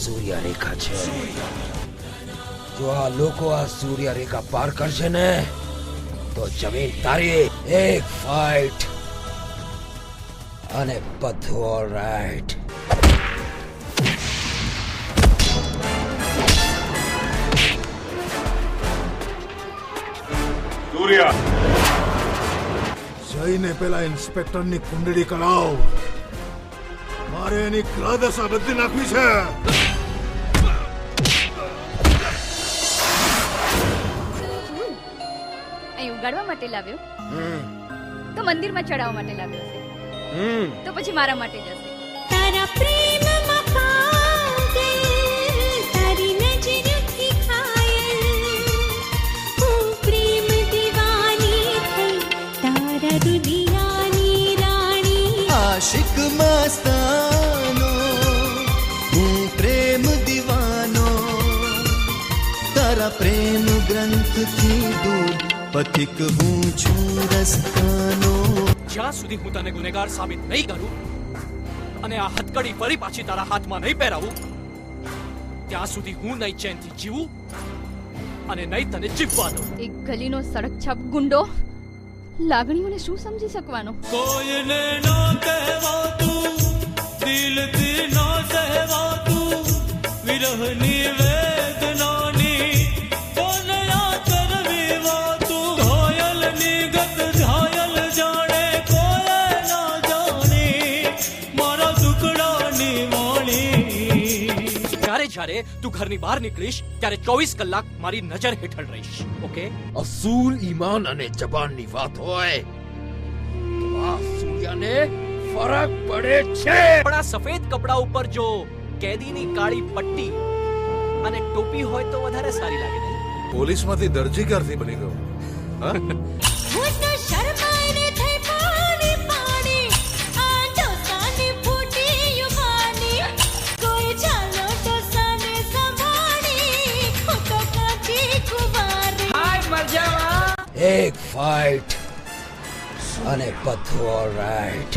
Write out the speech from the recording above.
सूर्य रेखा છે જો આ લોકો આ સૂર્ય રેખા પાર કરશે ને તો જમીન તારી એક ફાઇટ અને બધું ઓલરાઈટ. સૂર્ય જઈને પેલા ઇન્સ્પેક્ટરની કુંડળી કરાવ. મારે એની ગ્રહદશા બદલી નાખવી છે. અહીં ઉગાડવા માટે લાવ્યો તો મંદિરમાં ચડાવવા માટે લાવ્યો છે તો પછી મારા માટે જશે. તારા પ્રેમમાં પાગલ, તારી નજરથી ઘાયલ, હું પ્રેમ દીવાની થઈ, તારા રુદિયાની રાણી. આશિક મસ્તાનો, હું પ્રેમ દીવાનો, તારા પ્રેમ ગ્રંથથી દૂર પથિક હું છું રસ્તાનો. જ્યાં સુધી હું તને ગુનેગાર સાબિત નહીં કરું અને આ હથકડી ફરી પાછી તારા હાથમાં નહીં પહેરાવું ત્યાં સુધી હું નહીં ચેનથી જીવું અને નહીં તને જીવવા દઉં. એક ગલીનો સડકછાપ ગુંડો લાગણીઓને શું સમજી શકવાનો? કોઈને ન કહેવાતું, દિલથી ન સહેવાતું, વિરહની વેદનાની કોને યાદ કરવી વાતું. ઘાયલની ગત ઘાયલ જાણે કોઈ ના જાણી, મારા દુકડાની વાણી. જ્યારે તું ઘરની બહાર નીકળીશ ત્યારે 24 કલાક મારી નજર હેઠળ રહીશ. ઓકે? અસૂલ ઈમાન અને જબાનની વાત હોય તો આ સૂર્યને ફરક પડે છે. પણ આ સફેદ કપડા ઉપર જો કેદીની કાળી પટ્ટી અને ટોપી હોય તો વધારે સારી લાગે નહીં? પોલીસમાંથી દરજી ક્યારથી બની ગયો? હું તો શરમાઈને થઈ પાણી પાણી, આ ડોસાને ફૂટી યુવાની. કોઈ ચાલો ડોસાને સંભાળી, હું તો કાચી કુંવારી. એક ફાઇટ અને બધું ઓલરાઈટ.